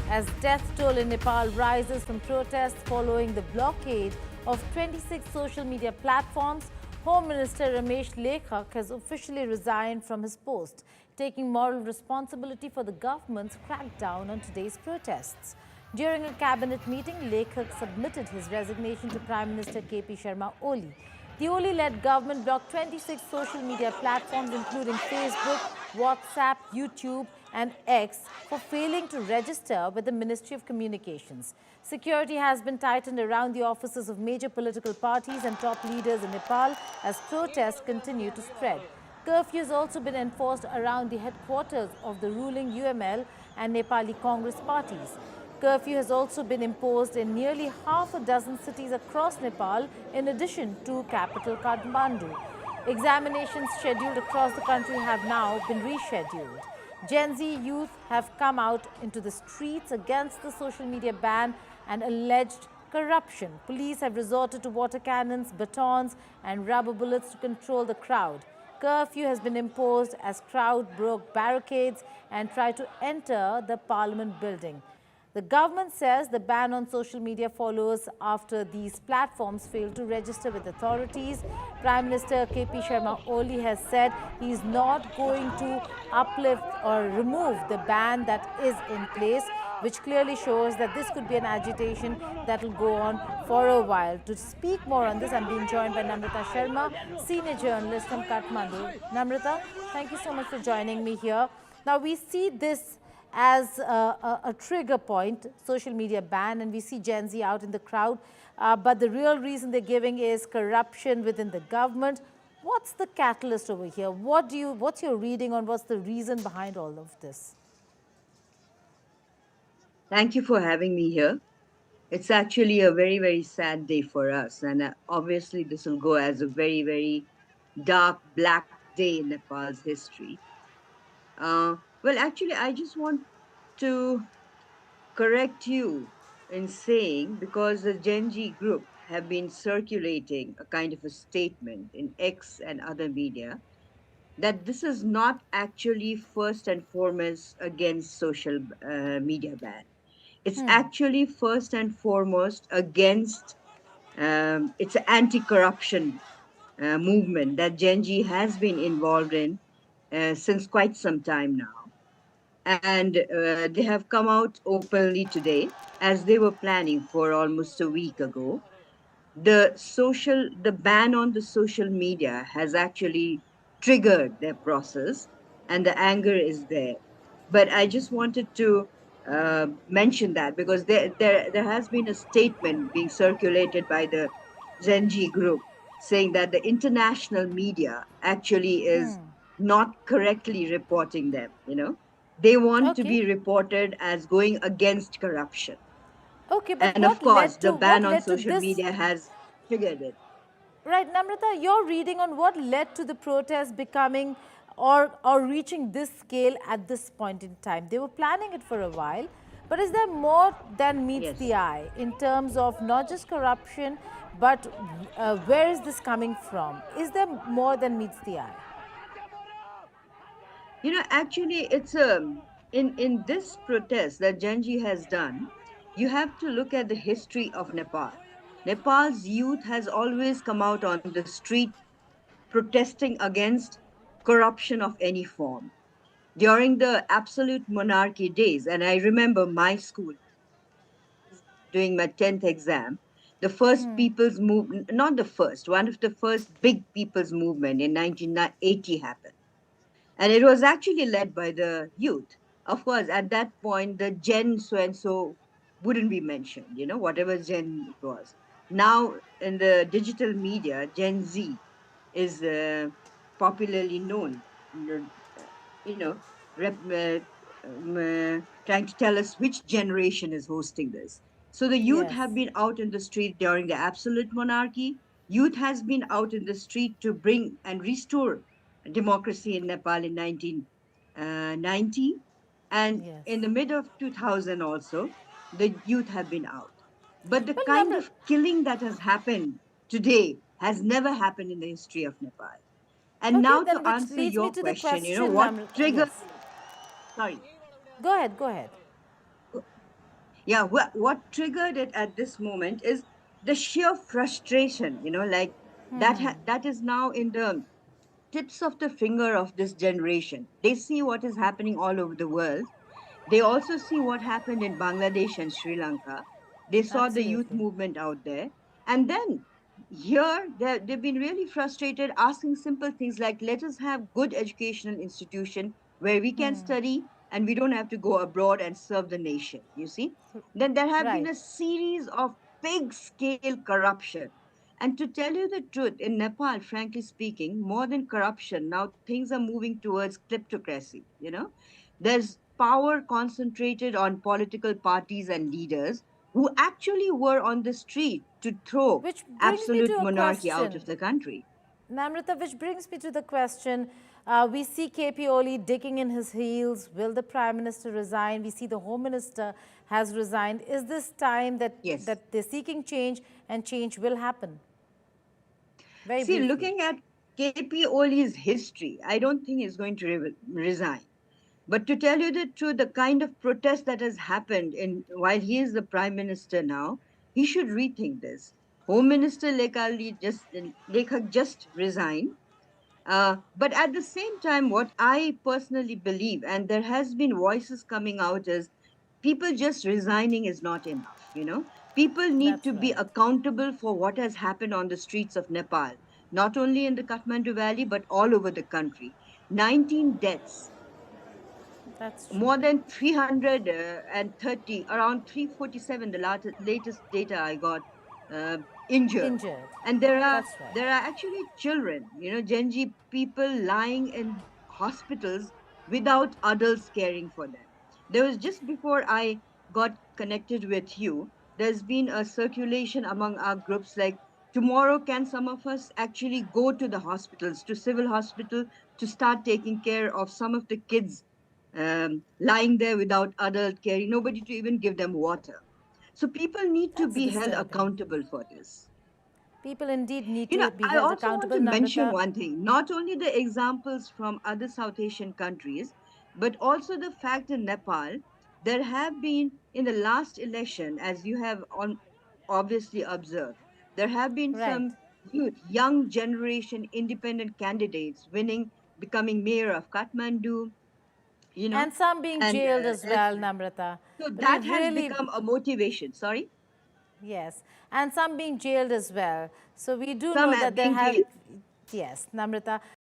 as death toll in Nepal rises from protests following the blockade of 26 social media platforms. Home Minister Ramesh Lekhak has officially resigned from his post, taking moral responsibility for the government's crackdown on today's protests. During a cabinet meeting, Lekhak submitted his resignation to Prime Minister KP Sharma Oli. The Oli-led government blocked 26 social media platforms including Facebook, WhatsApp, YouTube and X for failing to register with the Ministry of Communications. Security has been tightened around the offices of major political parties and top leaders in Nepal as protests continue to spread. Curfew has also been enforced around the headquarters of the ruling UML and Nepali Congress parties. Curfew has also been imposed in nearly half a dozen cities across Nepal, in addition to capital Kathmandu. Examinations scheduled across the country have now been rescheduled. Gen Z youth have come out into the streets against the social media ban and alleged corruption. Police have resorted to water cannons, batons and rubber bullets to control the crowd. Curfew has been imposed as crowd broke barricades and tried to enter the parliament building. The government says the ban on social media follows after these platforms failed to register with authorities. Prime Minister KP Sharma Oli has said he is not going to uplift or remove the ban that is in place, which clearly shows that this could be an agitation that will go on for a while. To speak more on this, I'm being joined by Namrata Sharma, senior journalist from Kathmandu. Namrata, thank you so much for joining me here. Now, we see this as a trigger point, social media ban, and we see Gen Z out in the crowd. But the real reason they're giving is corruption within the government. What's the catalyst over here? What's your reading on what's the reason behind all of this? Thank you for having me here. It's actually a very, very sad day for us. And obviously, this will go as a very, very dark, black day in Nepal's history. Well, actually, I just want to correct you in saying, because the Gen Z group have been circulating a kind of a statement in X and other media, that this is not actually first and foremost against social media ban. It's actually first and foremost against it's an anti-corruption movement that Gen Z has been involved in since quite some time now. And they have come out openly today, as they were planning for almost a week ago. The ban on the social media has actually triggered their process, and the anger is there. But I just wanted to mention that, because there has been a statement being circulated by the Zenji group saying that the international media actually is not correctly reporting them. They want to Okay. be reported as going against corruption. Okay, but And of course, the what ban on led to social this? media has triggered it. Right, Namrata, your reading on what led to the protest becoming or reaching this scale at this point in time. They were planning it for a while, but is there more than meets Yes. the eye in terms of not just corruption, but where is this coming from? Is there more than meets the eye? Actually, it's in this protest that Genji has done, you have to look at the history of Nepal. Nepal's youth has always come out on the street protesting against corruption of any form. During the absolute monarchy days, and I remember my school doing my 10th exam, the first people's movement, not the first, one of the first big people's movement in 1980 happened. And it was actually led by the youth. Of course, at that point, the Gen so and so wouldn't be mentioned, whatever Gen it was. Now, in the digital media, Gen Z is popularly known, you know, trying to tell us which generation is hosting this. So the youth Yes. have been out in the street during the absolute monarchy. Youth has been out in the street to bring and restore democracy in Nepal in 1990. And Yes. in the mid of 2000 also, the youth have been out. But the Well, kind of killing that has happened today has never happened in the history of Nepal. And okay, now then to which answer leads me your to the question, question, what Namrata. triggered, Yes. sorry, Go ahead, go ahead. Yeah, what triggered it at this moment is the sheer frustration, like that is now in the tips of the finger of this generation. They see what is happening all over the world. They also see what happened in Bangladesh and Sri Lanka. They saw the youth Absolutely. movement out there. And then here, they've been really frustrated asking simple things like, let us have good educational institution where we can study and we don't have to go abroad and serve the nation, you see. Then there have been Right. a series of big scale corruption. And to tell you the truth, in Nepal, frankly speaking, more than corruption, now things are moving towards kleptocracy. There's power concentrated on political parties and leaders who actually were on the street to throw Which brings me to absolute a monarchy out of question. the country. Namrata, which brings me to the question. We see KP Oli digging in his heels. Will the Prime Minister resign? We see the Home Minister has resigned. Is this time Yes. that they're seeking change and change will happen? Very See, briefly. looking at KP Oli's history, I don't think he's going to resign. But to tell you the truth, the kind of protest that has happened in while he is the prime minister now, he should rethink this. Home Minister Lekha just resigned. But at the same time, what I personally believe, and there has been voices coming out, is people just resigning is not enough. People need to That's be right. accountable for what has happened on the streets of Nepal, not only in the Kathmandu Valley, but all over the country. 19 deaths, That's true. more than 330, around 347, the latest data I got, uh, injured. Injured. And there are That's right. there are actually children, Genji people lying in hospitals without adults caring for them. There was, just before I got connected with you, there's been a circulation among our groups like, tomorrow can some of us actually go to the hospitals, to civil hospital, to start taking care of some of the kids lying there without adult care, nobody to even give them water. So people need to That's be held disturbing. accountable for this. People indeed need to be I held also want accountable, to mention Namrata. one thing, not only the examples from other South Asian countries, but also the fact in Nepal, there have been, in the last election, as you have obviously observed, there have been Right. some young generation independent candidates winning, becoming mayor of Kathmandu, you know And some being and jailed as uh, well, Namrata. so But we that has really, become a motivation. Sorry, yes, and some being jailed as well. So we do some know are that there being have, jailed. yes, Namrata.